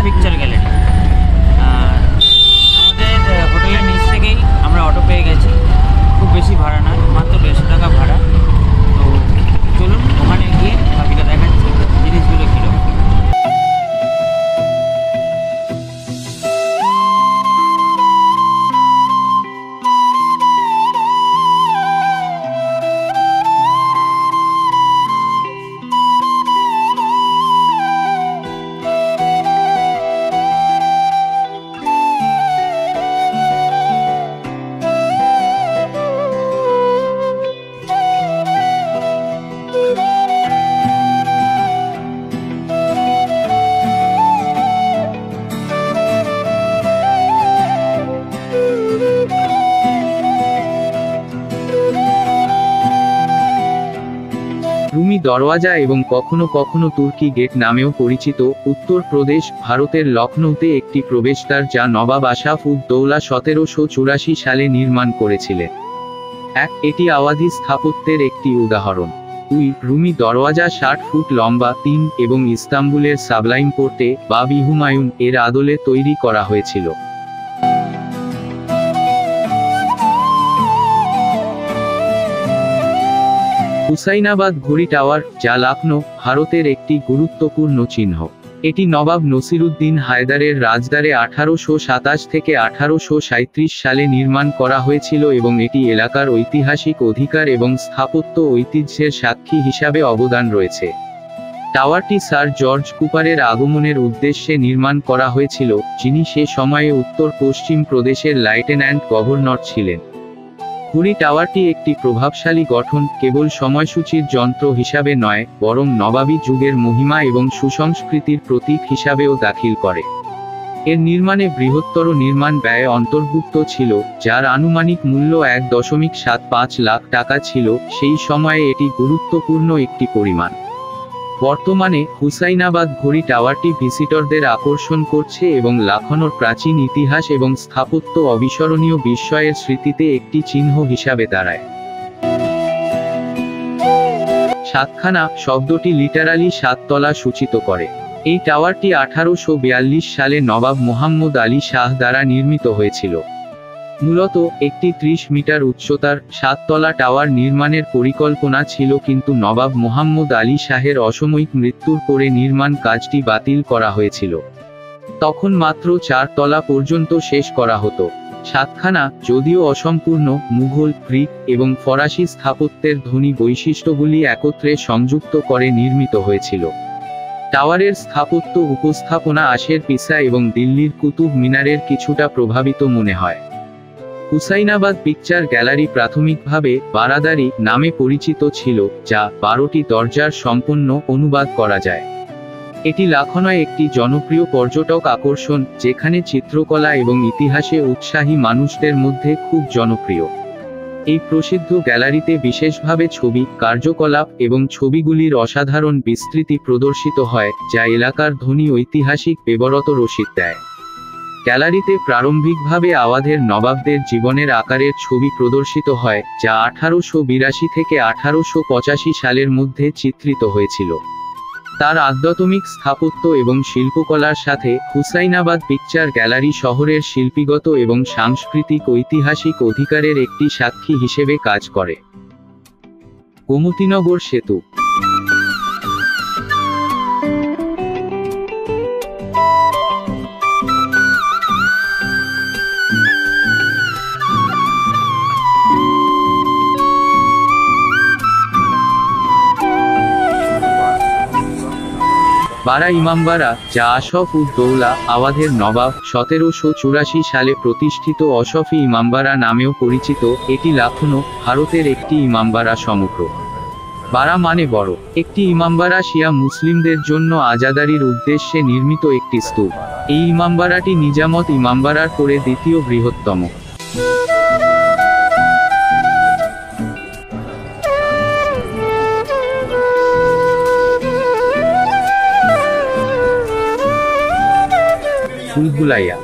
Picture gallery আমাদের হোটেলের নিচ থেকেই আমরা অটো পেয়ে গেছি। খুব বেশি ভাড়া না, মাত্র 150 টাকা ভাড়া। তো চলুন ওখানে গিয়ে বাকিটা দেখাচ্ছি জিনিসগুলো কীরকম। রুমি দরওয়াজা এবং কখনো কখনো তুর্কি গেট নামেও পরিচিত উত্তরপ্রদেশ, ভারতের লখনৌতে একটি প্রবেশদ্বার যা নবাব আশরাফ উদ দৌলা 1784 সালে নির্মাণ করেছিলেন। এটি আওয়াধি স্থাপত্যের একটি উদাহরণ। 2. রুমি দরওয়াজা 60 ফুট লম্বা, 3 এবং ইস্তাম্বুলের সাবলাইম পোর্টে বাবি হুমায়ুন এর আদলে তৈরি করা হয়েছিল। হুসাইনাবাদ ঘড়ি টাওয়ার, যা লখনৌ, ভারতের একটি গুরুত্বপূর্ণ চিহ্ন। এটি নবাব নসিরুদ্দিন হায়দারের রাজদারে 1827 থেকে 1837 সালে নির্মাণ করা হয়েছিল এবং এটি এলাকার ঐতিহাসিক অধিকার এবং স্থাপত্য ঐতিহ্যের সাক্ষী হিসাবে অবদান রয়েছে। টাওয়ারটি স্যার জর্জ কুপারের আগমনের উদ্দেশ্যে নির্মাণ করা হয়েছিল, যিনি সে সময়ে উত্তর পশ্চিম প্রদেশের লেফটেন্যান্ট গভর্নর ছিলেন। ঘড়ি টাওয়ারটি একটি প্রভাবশালী গঠন, কেবল সময়সূচির যন্ত্র হিসাবে নয়, বরং নবাবী যুগের মহিমা এবং সুসংস্কৃতির প্রতীক হিসাবেও দাখিল করে। এর নির্মাণে বৃহত্তর নির্মাণ ব্যয় অন্তর্ভুক্ত ছিল, যার আনুমানিক মূল্য 1.75 লাখ টাকা ছিল। সেই সময়ে এটি গুরুত্বপূর্ণ একটি পরিমাণ। বর্তমানে হুসাইনাবাদ ঘড়ি টাওয়ারটি ভিজিটরদের আকর্ষণ করছে এবং লখনৌর প্রাচীন ইতিহাস এবং স্থাপত্য অবিস্মরণীয় বিস্ময়ের স্মৃতিতে একটি চিহ্ন হিসাবে দাঁড়ায়। সাতখানা শব্দটি লিটারালি 7 তলা সূচিত করে। এই টাওয়ারটি 1842 সালে নবাব মুহাম্মদ আলী শাহ দ্বারা নির্মিত হয়েছিল। মূলত একটি 30 মিটার উচ্চতার 7 তলা টাওয়ার নির্মাণের পরিকল্পনা ছিল, কিন্তু নবাব মুহাম্মদ আলী শাহের অসাময়িক মৃত্যুর পরে নির্মাণ কাজটি বাতিল করা হয়েছিল। তখন মাত্র 4 তলা পর্যন্ত শেষ করা হতো। সাতখানা, যদিও অসম্পূর্ণ, মুঘল, গ্রিক এবং ফরাসি স্থাপত্যের ধনী বৈশিষ্ট্যগুলি একত্রে সংযুক্ত করে নির্মিত হয়েছিল। টাওয়ারের স্থাপত্য উপস্থাপনা আশের পিসা এবং দিল্লির কুতুব মিনারের কিছুটা প্রভাবিত মনে হয়। হুসাইনাবাদ পিকচার গ্যালারি প্রাথমিকভাবে বারাদারি নামে পরিচিত ছিল, যা 12টি দরজার সম্পন্ন অনুবাদ করা যায়। এটি লখনৌয়ে একটি জনপ্রিয় পর্যটক আকর্ষণ, যেখানে চিত্রকলা এবং ইতিহাসে উৎসাহী মানুষদের মধ্যে খুব জনপ্রিয়। এই প্রসিদ্ধ গ্যালারিতে বিশেষভাবে ছবি, কার্যকলাপ এবং ছবিগুলির অসাধারণ বিস্তৃতি প্রদর্শিত হয়, যা এলাকার ধনী ঐতিহাসিক বেবরত রসিদ দেয়। গ্যালারিতে প্রারম্ভিকভাবে আওয়াধের নবাবদের জীবনের আকারের ছবি প্রদর্শিত হয়, যা 1882 থেকে 1885 সালের মধ্যে চিত্রিত হয়েছিল। তার আধ্যাত্মিক স্থাপত্য এবং শিল্পকলার সাথে হুসাইনাবাদ পিকচার গ্যালারি শহরের শিল্পীগত এবং সাংস্কৃতিক ঐতিহাসিক অধিকারের একটি সাক্ষী হিসেবে কাজ করে। গোমতীনগর সেতু। বারা ইমামবাড়া, যা আশরাফ উদ দৌলা আওয়াধের নবাব 1784 সালে প্রতিষ্ঠিত অশফি ইমামবাড়া নামেও পরিচিত, এটি লখনৌ, ভারতের একটি ইমামবাড়া সমগ্র। বারা মানে বড়। একটি ইমামবাড়া শিয়া মুসলিমদের জন্য আজাদারির উদ্দেশ্যে নির্মিত একটি স্তূপ। এই ইমামবাড়াটি নিজামত ইমামবাড়ার পরে দ্বিতীয় বৃহত্তম। ভুলভুলাইয়া।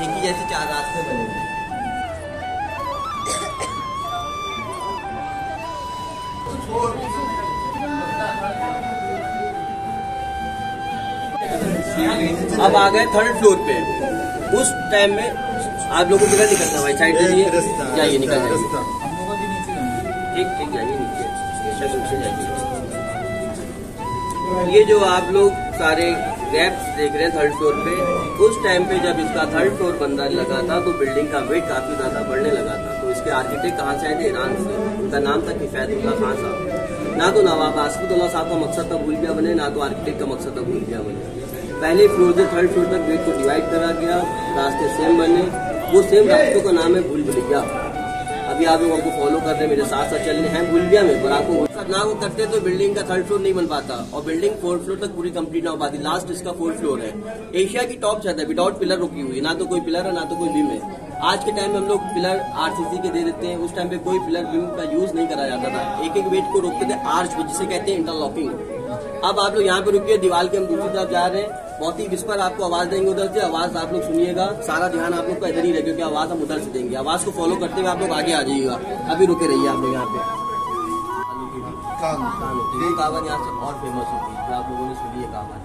एक ही जैसे 4 रास्ते बने हुए अब आ गए 3rd फ्लोर पे। उस टाइम में आप लोगों को किधर निकलना भाई, साइड जाइए, जाइए निकल जाइए, ठीक ठीक जाइए नीचे, स्टेशन से जाइए। ये जो आप लोग सारे गैप्स देख रहे हैं 3rd फ्लोर पे, उस टाइम पे जब इसका 3rd फ्लोर बनने लगा था तो बिल्डिंग का वेट काफी ज्यादा बढ़ने लगा था। तो इसके आर्किटेक्ट कहाँ से आए थे? ईरान से। उनका नाम था किफायतुल्लाह खान साहब। ना तो नवाब आसिफुद्दौला साहब का मकसद था भूलबिया बने, ना तो आर्किटेक्ट का मकसद था भूलबिया बने। पहले फ्लोर से 3rd फ्लोर तक वेट को डिवाइड करा गया, रास्ते सेम बने। वो सेम रास्तों का नाम है भूलभुलैया। अभी आप लोग हमको फॉलो कर रहे हैं, मेरे साथ साथ चल रहे हैं भूलबिया में, पर आपको ना वो करते तो बिल्डिंग का 3rd फ्लोर नहीं बन पाता और बिल्डिंग 4th फ्लोर तक पूरी कंप्लीट ना हो पाती। लास्ट इसका 4th फ्लोर है। एशिया की टॉप छत है, विदाउट पिलर रुकी हुई, ना तो कोई पिलर है ना तो कोई बीम है। आज के टाइम में हम लोग पिलर आरसीसी के दे देते हैं, उस टाइम पे कोई पिलर बीम का यूज नहीं करा जाता था। एक एक वेट को रोकते थे आर्च पे, जिसे कहते हैं इंटरलॉकिंग। अब आप लोग यहाँ पे रुकिए, दीवार के हम दूसरी तरफ जा रहे हैं, बहुत ही विस्पर आपको आवाज देंगे उधर से, आवाज आप लोग सुनिएगा, सारा ध्यान आप लोग का इधर ही रहेगा क्योंकि आवाज हम उधर से देंगे। आवाज को फॉलो करते हुए आप लोग आगे आ जाइएगा, अभी रुके रहिए आप लोग यहाँ पे। कहावत यहाँ से और फेमस होती है, आप लोगों ने सुनी है कहावत।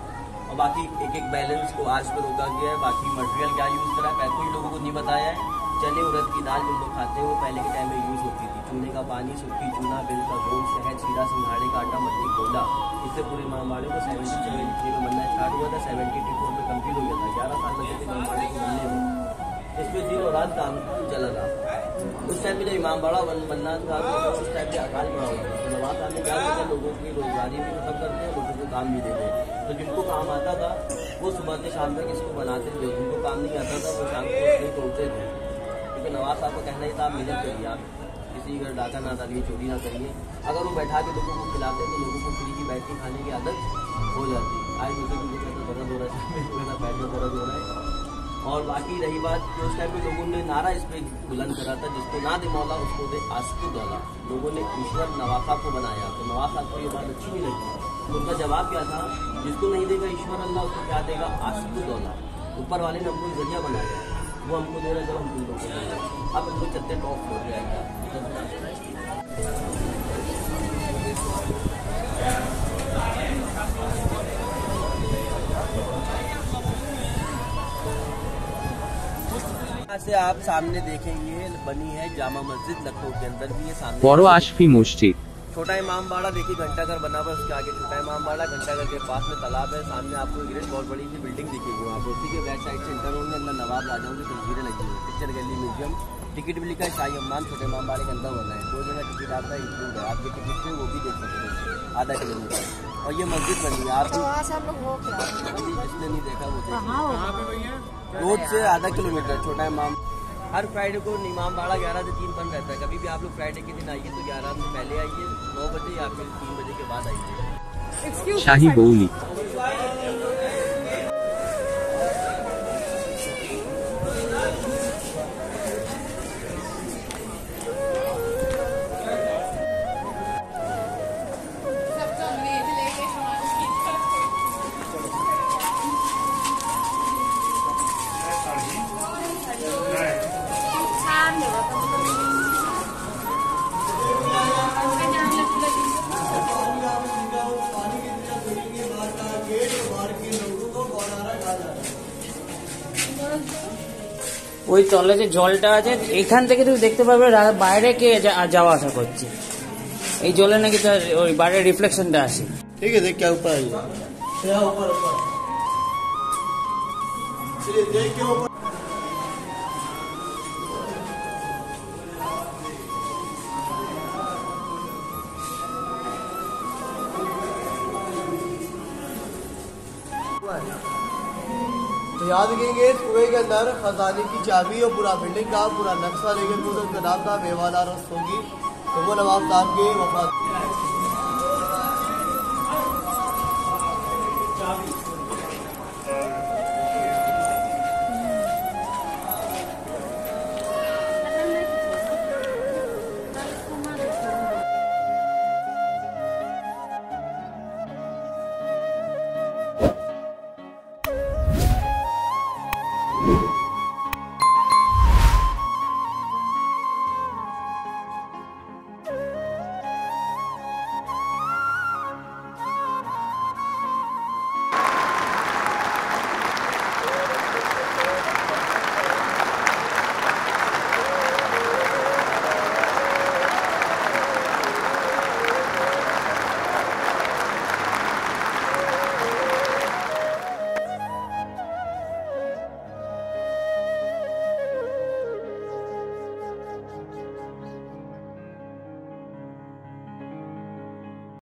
और बाकी एक एक बैलेंस को आज पे रोका गया है। बाकी मटेरियल क्या यूज करा है कोई लोगों को नहीं बताया है। चने उड़द की दाल जो लोग खाते हैं वो पहले के टाइम में यूज होती थी। चूने का पानी, सूखी चूना, बिल का गोल, शहद, सीरा, सिंघाड़े का आटा, मट्टी, कोयला। इससे पूरे इमामबाड़े को 1773 में बनना स्टार्ट हुआ था, 74 में कम्प्लीट हो गया था। 11 साल लगे थे इमामबाड़े को बनने में। इसमें दिन और रात काम चला था। उस टाइम में जब इमामबाड़ा बनना था तो उस टाइम पे अकाल पड़ा हुआ था। तो नवाब साहब ने क्या किया, लोगों की रोजगारी भी खत्म करते हैं, लोगों को काम भी देते हैं। तो जिनको काम आता था वो सुबह से शाम तक इसको बनाते थे, जिनको काम नहीं आता था वो शाम को नहीं तोड़ते थे। क्योंकि नवाब साहब का कहना ही था आप मेहनत करिए, आप किसी घर डाका ना डालिए, चोरी ना करिए। अगर वो बैठा के लोगों को खिलाते तो लोगों को फ्री की बैठ के खाने की आदत हो जाती। आज मुझे भी दर्द हो रहा है, पैर में दर्द हो रहा है। और बाकी रही बात कि उस टाइम पे लोगों ने नारा इस पर बुलंद करा था, जिसको ना दे मौला उसको दे आसिफुद्दौला। लोगों ने ईश्वर नवाब साहब को बनाया, तो नवाब साहब को ये बात अच्छी नहीं लगी। तो उनका जवाब क्या था, जिसको नहीं देगा ईश्वर अल्लाह उसको क्या देगा, आसिफुद्दौला। ऊपर वाले ने हमको जरिया बनाया, वो हमको दे रहा है, जब हम तुम लोग को दे रहे हैं। अब हमको चलते टॉप फ्लोर पे आएगा। से आप सामने देखेंगे बनी है जामा मस्जिद लखनऊ के अंदर भी। ये सामने बड़ो आशफी मस्जिद। छोटा इमामबाड़ा देखिए, घंटाघर बना हुआ, उसके आगे छोटा इमामबाड़ा, घंटाघर के पास में तालाब है। सामने आपको एक बहुत बड़ी सी बिल्डिंग दिखेगी, वहाँ पर उसी के बैक साइड से इंटर होंगे, अंदर नवाब राजाओं की तस्वीरें लगी हुई, पिक्चर गैलरी, म्यूजियम। टिकट भी लिखा है शाही हम्माम, छोटे इमामबाड़े के अंदर बना है। 2 जगह टिकट आपका इंक्लूड है, आपके टिकट पे वो भी देख सकते हैं, आधा किलोमीटर। और ये मस्जिद बनी है, आप जिसने नहीं देखा वो रोड से आधा किलोमीटर छोटा इमाम। हर फ्राइडे को इमामबाड़ा 11 से 3 बंद रहता है। कभी भी आप लोग फ्राइडे के दिन आइए तो 11 से पहले आइए, 9 बजे या फिर 3 बजे के बाद आइए। शाही बौली। ওই তলে যে জলটা আছে এখান থেকে তুমি দেখতে পারবে বাইরে কে যাওয়া আসা করছে। এই জলে নাকি তার ওই বাইরের রিফ্লেকশনটা আসে। ঠিক আছে, क्या ऊपर आइए, ऊपर ऊपर चलिए, देख के ऊपर। तो याद देखेंगे इस कुएं के अंदर खजाने की चाबी और पूरा बिल्डिंग का पूरा नक्शा लेकर पूरा उनका नाम था मेवाला रस होगी। तो वो नवाब साहब के वफात